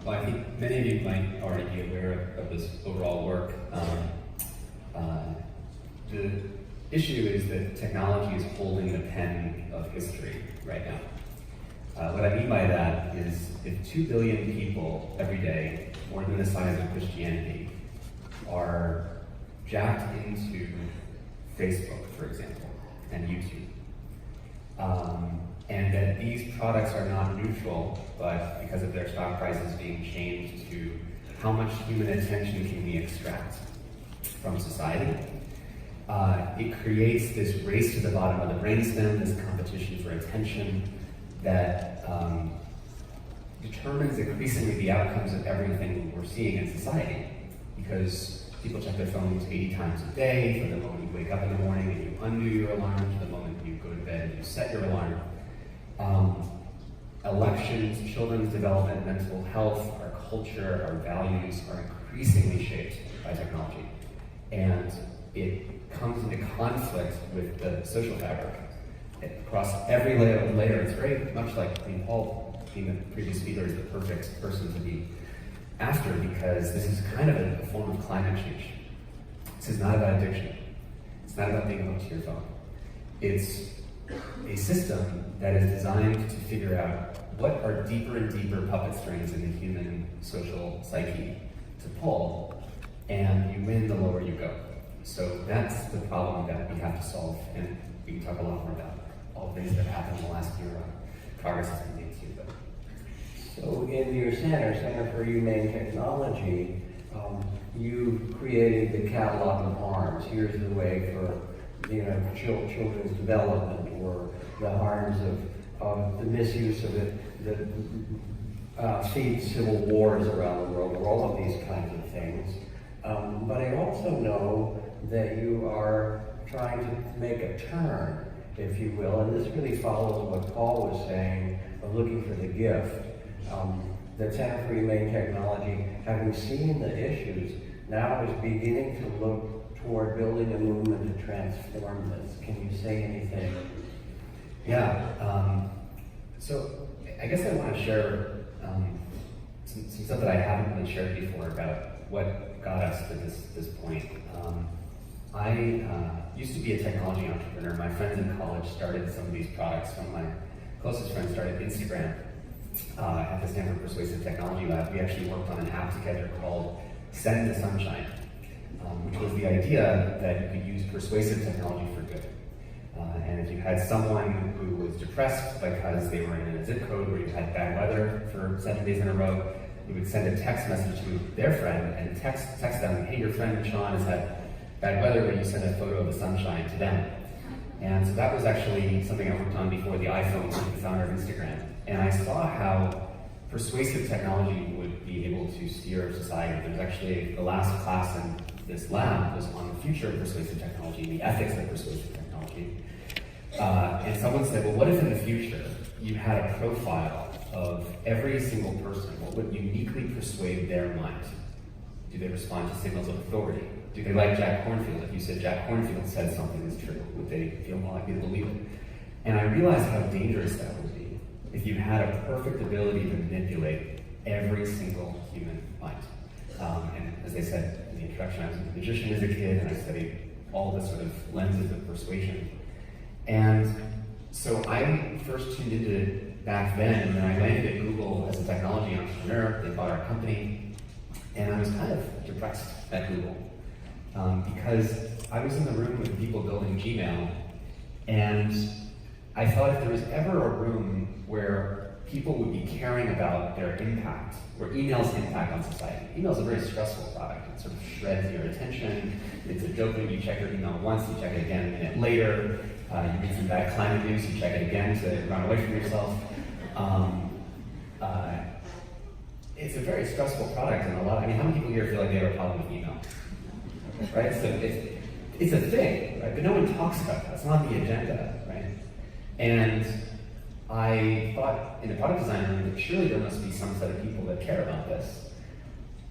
Well, I think many of you might already be aware of this overall work. The issue is that technology is holding the pen of history right now. What I mean by that is if 2 billion people every day, more than the size of Christianity, are jacked into Facebook, for example, and YouTube, and that these products are not neutral, but because of their stock prices being changed to how much human attention can we extract from society, it creates this race to the bottom of the brainstem, this competition for attention that determines increasingly the outcomes of everything we're seeing in society. Because people check their phones 80 times a day, from the moment you wake up in the morning and you undo your alarm to the moment you go to bed and you set your alarm. Elections, children's development, mental health, our culture, our values are increasingly shaped by technology. And it comes into conflict with the social fabric. Across every layer, it's very much like, Paul, being the previous speaker, is the perfect person to be after, because this is kind of a form of climate change. This is not about addiction. It's not about being hooked to your phone. It's a system that is designed to figure out what are deeper and deeper puppet strings in the human social psyche to pull, and you win the lower you go. So that's the problem that we have to solve, and we can talk a lot more about all the things that happened in the last year. Progress has been made too, but. So in your Center for Humane Technology, you created the catalog of harms. Here's the way for children's development, or the harms of the misuse of it that feeds civil wars around the world, or all of these kinds of things. But I also know that you are trying to make a turn, if you will, and this really follows what Paul was saying, of looking for the gift. The Center for Humane Technology, having seen the issues, now is beginning to look toward building a movement to transform this. Can you say anything? Yeah. So I guess I want to share some stuff that I haven't really shared before about what got us to this point. I used to be a technology entrepreneur. My friends in college started some of these products. One of my closest friends started Instagram at the Stanford Persuasive Technology Lab. We actually worked on an app together called Send the Sunshine, which was the idea that you could use persuasive technology for good. And if you had someone who was depressed because they were in a zip code where you had bad weather for 7 days in a row, you would send a text message to their friend and text them, hey, your friend Sean has had bad weather, but you send a photo of the sunshine to them. And so that was actually something I worked on before the iPhone was the founder of Instagram. And I saw how persuasive technology would be able to steer society. There was actually, the last class in this lab was on the future of persuasive technology and the ethics of persuasive technology. And someone said, well, what if in the future you had a profile of every single person? What would uniquely persuade their mind? Do they respond to signals of authority? Do they like Jack Kornfield? If you said Jack Kornfield said something is true, would they feel more likely to believe it? And I realized how dangerous that would be if you had a perfect ability to manipulate every single human mind. And as I said in the introduction, I was a magician as a kid, and I studied all the sort of lenses of persuasion. And so I first tuned into it back then, and then I landed at Google as a technology entrepreneur. They bought our company, and I was kind of depressed at Google because I was in the room with people building Gmail, and I thought if there was ever a room where people would be caring about their impact, or email's impact on society. Email's a very stressful product. It sort of shreds your attention. It's a dopamine. You check your email once, you check it again a minute later. You read some bad climate news, you check it again to run away from yourself. It's a very stressful product, and how many people here feel like they have a problem with email? Right? So it's a thing, right? But no one talks about that. It's not on the agenda, right? And I thought in the product design room that surely there must be some set of people that care about this.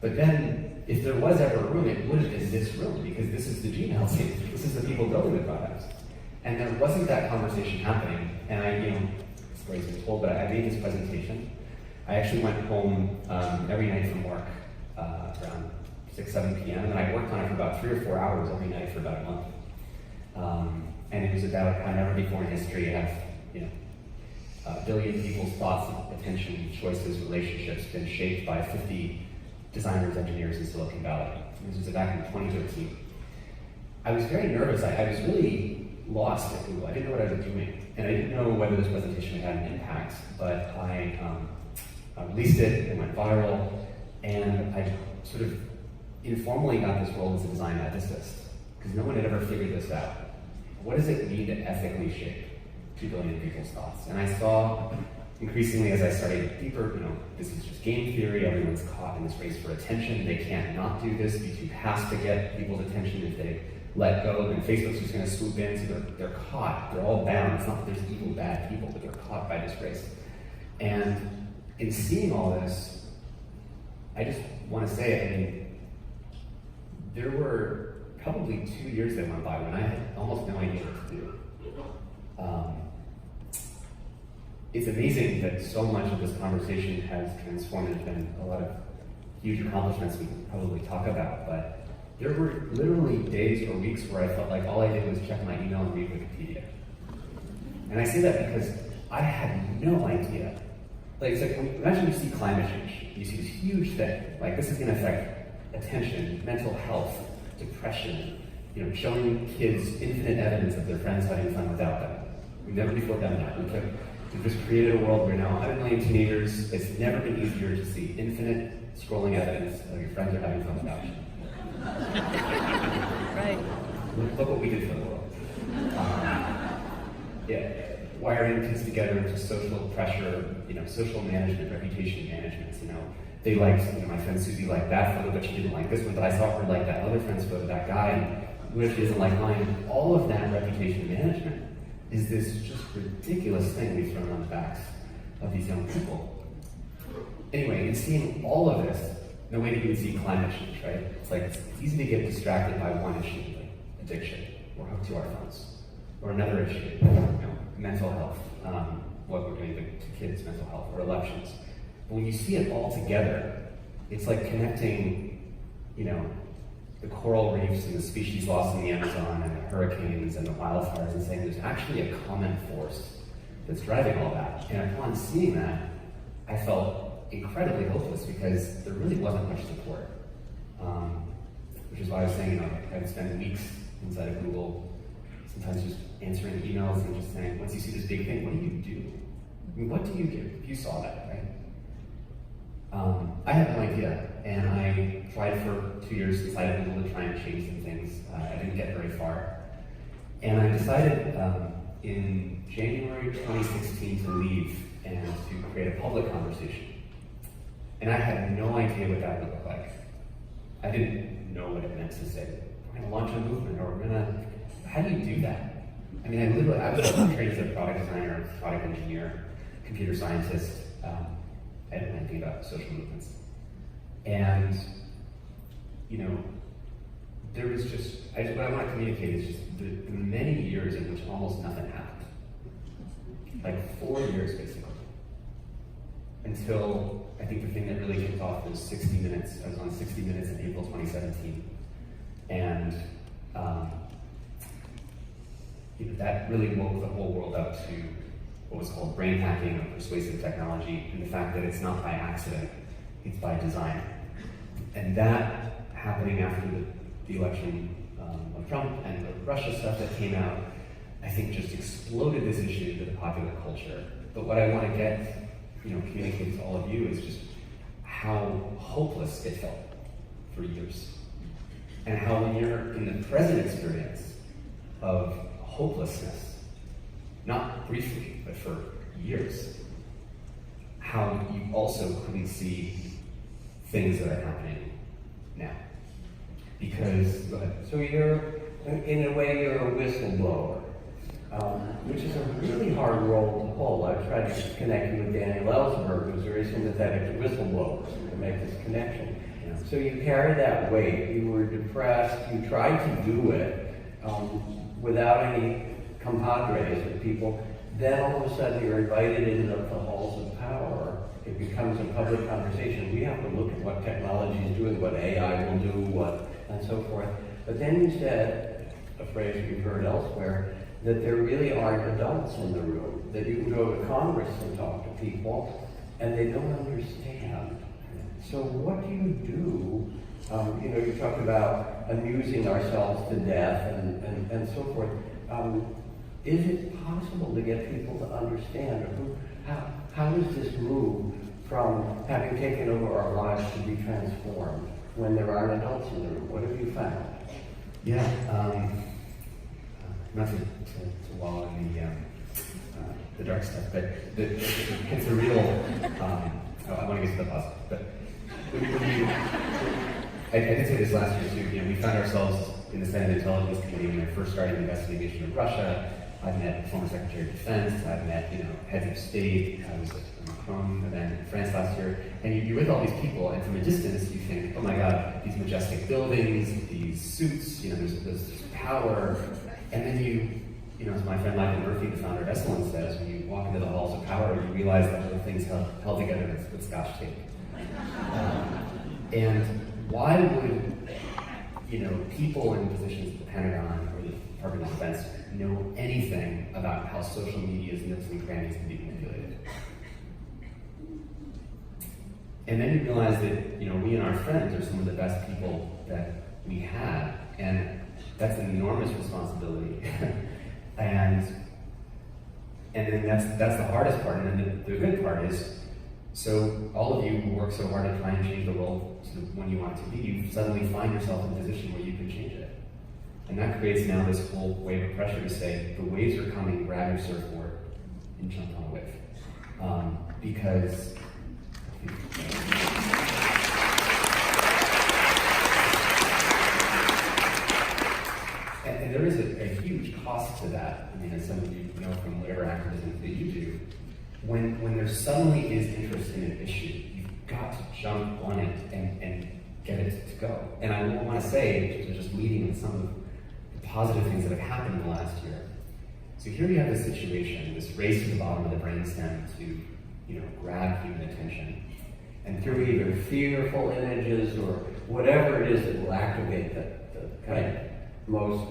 But then, if there was ever a room, it would have been this room, because this is the Gmail team. This is the people building the products. And there wasn't that conversation happening. And I, stories been told, but I made this presentation. I actually went home every night from work around 6, 7 p.m. and I worked on it for about 3 or 4 hours every night for about a month. And it was about how never before in history have, a billion people's thoughts, attention, choices, relationships been shaped by 50 designers, engineers in Silicon Valley. This was back in 2013. I was very nervous. I was really lost at Google. I didn't know what I was doing. And I didn't know whether this presentation would have an impact, but I released it, it went viral, and I sort of informally got this role as a design ethicist, because no one had ever figured this out. What does it mean to ethically shape 2 billion people's thoughts? And I saw increasingly as I studied deeper, this is just game theory, everyone's caught in this race for attention, they can't not do this, YouTube has to get people's attention. If they let go, then Facebook's just gonna swoop in, so they're caught, they're all bound. It's not that there's evil, bad people, but they're caught by this race. And in seeing all this, I just wanna say, there were probably 2 years that went by when I had almost no idea what to do. It's amazing that so much of this conversation has transformed. There's been a lot of huge accomplishments we can probably talk about, but there were literally days or weeks where I felt like all I did was check my email and read Wikipedia. And I say that because I had no idea. It's like, imagine you see climate change, you see this huge thing, like this is gonna affect attention, mental health, depression, showing kids infinite evidence of their friends having fun without them. We've never before done that. We've just created a world where now 100 million teenagers, it's never been easier to see infinite scrolling evidence of your friends are having fun without you. Right. Look what we did for the world. Wiring kids together into social pressure, social management, reputation management. They liked, my friend Susie liked that photo, but she didn't like this one, but I saw her like that other friend's photo, that guy, and what if she doesn't like mine? All of that reputation management is this just ridiculous thing we've thrown on the backs of these young people. Anyway, in seeing all of this, the way that you would see climate change, right? It's easy to get distracted by one issue, like addiction, or hooked to our phones, or another issue, mental health, what we're doing to kids' mental health, or elections. But when you see it all together, it's like connecting, the coral reefs and the species lost in the Amazon and the hurricanes and the wildfires, and saying there's actually a common force that's driving all that. And upon seeing that, I felt incredibly hopeless because there really wasn't much support. Which is why I was saying, I would spend weeks inside of Google, sometimes just answering emails and just saying, once you see this big thing, what do you do? What do you do? If you saw that, right? I had no idea, and I tried for 2 years inside of Google to try and change some things. I didn't get very far. And I decided in January 2016 to leave and to create a public conversation. And I had no idea what that would look like. I didn't know what it meant to say, we're gonna launch a movement, or how do you do that? I was trained as a product designer, product engineer, computer scientist. I didn't know anything about social movements. And, there was what I want to communicate is just the many years in which almost nothing happened. Like 4 years, basically. Until, I think the thing that really kicked off was 60 Minutes. I was on 60 Minutes in April 2017. And, that really woke the whole world up to what was called brain hacking or persuasive technology, and the fact that it's not by accident, it's by design. And that happening after the election of Trump and the Russia stuff that came out, I think just exploded this issue into the popular culture. But what I want to get, communicate to all of you is just how hopeless it felt for years. And how when you're in the present experience of hopelessness, not briefly, but for years, how you also couldn't see things that are happening now. Because, go ahead. So in a way, you're a whistleblower, which is a really hard role to hold. I've tried to connect you with Daniel Ellsberg, who's very sympathetic to whistleblowers, to make this connection. Yeah. So you carry that weight. You were depressed. You tried to do it without any compadres with people. Then all of a sudden you're invited into the halls of power it becomes a public conversation. We have to look at what technology is doing, what AI will do, and so forth. But then you said, a phrase we've heard elsewhere, that there really aren't adults in the room, that you can go to Congress and talk to people, and they don't understand. So what do you do? You talk about amusing ourselves to death and so forth. Is it possible to get people to understand? How does this move from having taken over our lives to be transformed when there aren't adults in the room? What have you found? Yeah, not to wallow in the dark stuff, but it's a real. I want to get to the positive, but I did say this last year too. We found ourselves in the Senate Intelligence Committee when I first started the investigation of Russia. I've met the former Secretary of Defense. I've met heads of state. I was at the Macron event in France last year, and you're with all these people, and from a distance you think, oh my God, these majestic buildings, these suits, there's power, and then as my friend Michael Murphy, the founder of Esalen, says, when you walk into the halls of power, you realize that whole thing's held together with Scotch tape. And why would people in positions at the Pentagon or the Department of Defense know anything about how social media's nooks and crannies can be manipulated? And then you realize that we and our friends are some of the best people that we have, and that's an enormous responsibility. and then that's the hardest part. And then the good part is, so all of you who work so hard to try and change the world to when you want it to be, you suddenly find yourself in a position where you can change it. And that creates now this whole wave of pressure to say, the waves are coming, grab your surfboard and jump on a wave. Because and there is a huge cost to that. As some of you know from whatever activism that you do, when there suddenly is interest in an issue, you've got to jump on it and get it to go. And I want to say, just leading with some of the positive things that have happened in the last year. So here you have this situation, this race to the bottom of the brainstem to, grab human attention. And through either fearful images or whatever it is that will activate the kind of most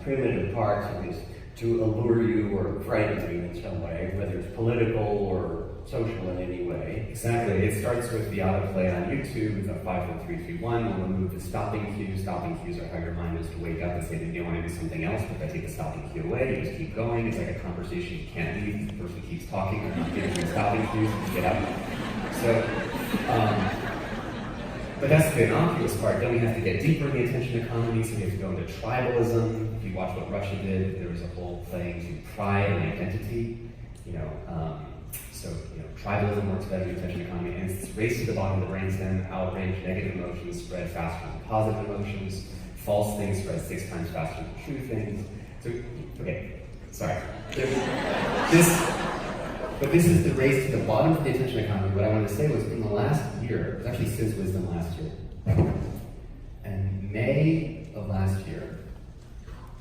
primitive parts of this to allure you or frighten you in some way, whether it's political or social in any way. Exactly. It starts with the autoplay on YouTube. It's a 5, 4, 3, 2, 1. We'll remove the stopping cues. Stopping cues are how your mind is to wake up and say that you want to do something else, but if I take the stopping cue away, you just keep going. It's like a conversation you can't leave. The person keeps talking. They're not giving you stopping cues. You get out. So, but that's the innocuous part. Then we have to get deeper in the attention economy, so we have to go into tribalism. If you watch what Russia did, there was a whole thing to pride and identity. Tribalism works better in the attention economy, and it's this race to the bottom of the brainstem. Outrage, negative emotions spread faster than positive emotions. False things spread 6 times faster than true things. So, okay, sorry. But this is the race to the bottom of the attention economy. What I wanted to say was, in the last year, it was actually since Wisdom last year, in May of last year,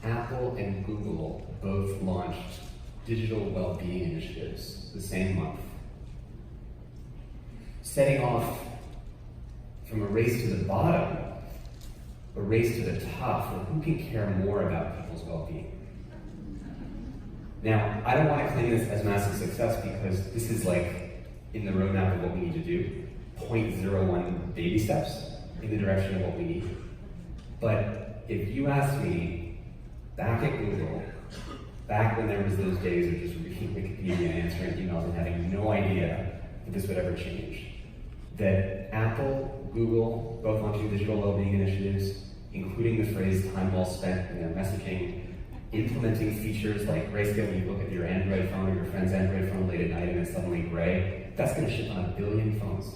Apple and Google both launched digital well-being initiatives the same month, setting off from a race to the bottom, a race to the top for who can care more about people's well-being. Now, I don't want to claim this as massive success because this is like in the roadmap of what we need to do, 0.01 baby steps in the direction of what we need. But if you ask me, back at Google, back when there was those days of just reading Wikipedia and answering emails and having no idea that this would ever change, that Apple, Google, both launching digital well-being initiatives, including the phrase time well spent in their messaging, implementing features like grayscale when you look at your Android phone or your friend's Android phone late at night and it's suddenly gray, that's going to ship on 1 billion phones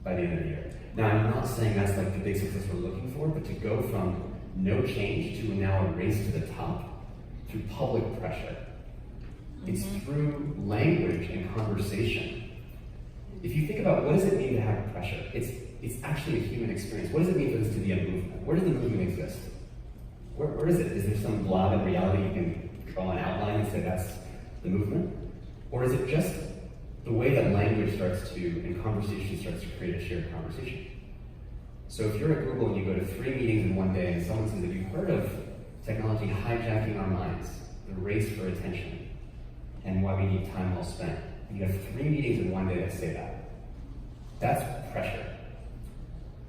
by the end of the year. Now, I'm not saying that's like the big success we're looking for, but to go from no change to now a race to the top through public pressure, it's through language and conversation. If you think about what does it mean to have pressure, it's actually a human experience. What does it mean for this to be a movement? Where does the movement exist? Where is it? Is there some blob in reality you can draw an outline and say that's the movement? Or is it just the way that language starts to, and conversation starts to create a shared conversation. So if you're at Google and you go to 3 meetings in one day and someone says, have you heard of technology hijacking our minds, the race for attention, and why we need time well spent? And you have 3 meetings in one day that say that. That's pressure.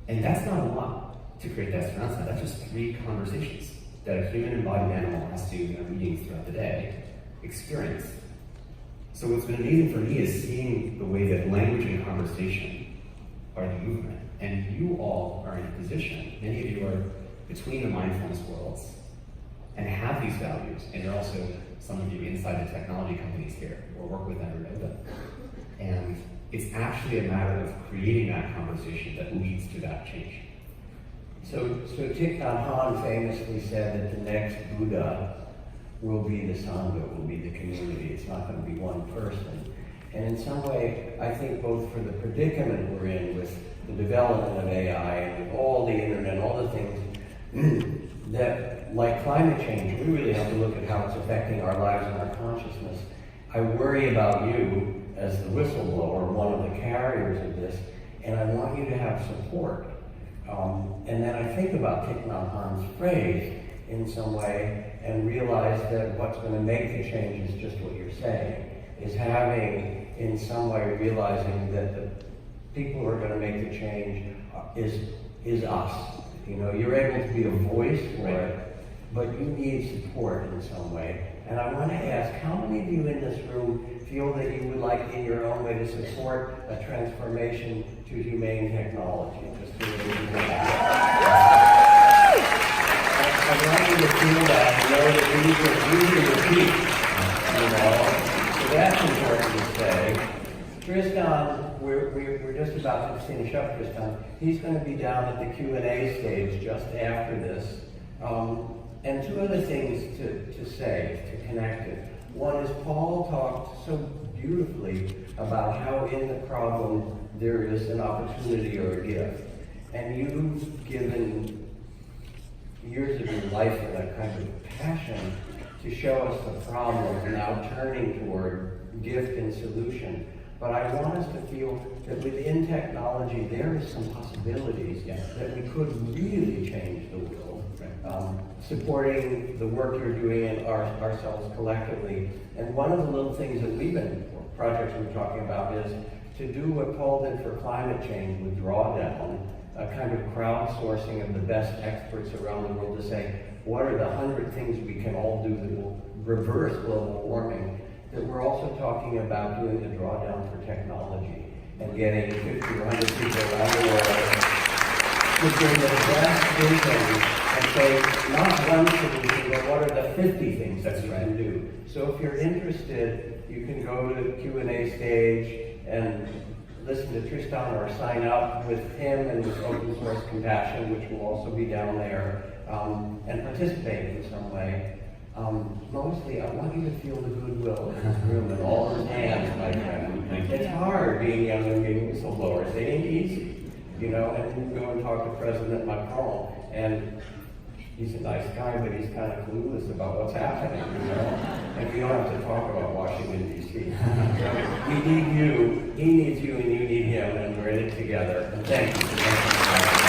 And that's not a lot to create that announcement. That's just 3 conversations that a human embodied animal has to, in meetings throughout the day, experience. So what's been amazing for me is seeing the way that language and conversation are the movement. And you all are in a position, many of you are between the mindfulness worlds and have these values. And you're also, some of you inside the technology companies here, or work with them or know them. And it's actually a matter of creating that conversation that leads to that change. So Thich Nhat Hanh famously said that the next Buddha will be the Sangha, will be the community. It's not going to be one person. And in some way, I think both for the predicament we're in with the development of AI and with all the internet, all the things, that like climate change, we really have to look at how it's affecting our lives and our consciousness. I worry about you as the whistleblower, one of the carriers of this, and I want you to have support. And then I think about Thich Nhat Hanh's phrase in some way and realize that what's going to make the change is just what you're saying, is having, in some way, realizing that the people who are going to make the change is us. You know, you're able to be a voice for it, but you need support in some way. And I want to ask, how many of you in this room feel that you would like, in your own way, to support a transformation to humane technology? Just to really do that. I want you to feel that, and know that we can repeat. You know, so that's important to say. Tristan, we're just about to finish up, Tristan. He's going to be down at the Q&A stage just after this. And 2 other things to say, to connect it. One is Paul talked so beautifully about how in the problem there is an opportunity or a gift. And you've given years of your life with a kind of passion to show us the problem and now turning toward gift and solution. But I want us to feel that within technology there is some possibilities that we could really change the world. Supporting the work you're doing and ourselves collectively. And one of the little things that projects we're talking about is to do what Paul did for climate change with Drawdown, a kind of crowdsourcing of the best experts around the world to say, what are the 100 things we can all do that will reverse global warming? That we're also talking about doing the Drawdown for technology and getting 50 or 100 people around the world to bring the best vision and say, not one solution, but what are the 50 things that you can do? So if you're interested, you can go to the Q&A stage and listen to Tristan or sign up with him and with Open Source Compassion, which will also be down there, and participate in some way. Mostly, I want you to feel the goodwill in this room and all those hands, my friend. It's hard being young and being whistleblowers. They ain't easy, you know. And you go and talk to President Macron, and he's a nice guy, but he's kind of clueless about what's happening, you know. And we don't have to talk about Washington, D.C. We need you, he needs you, and you need him, and we're in it together. And thank you.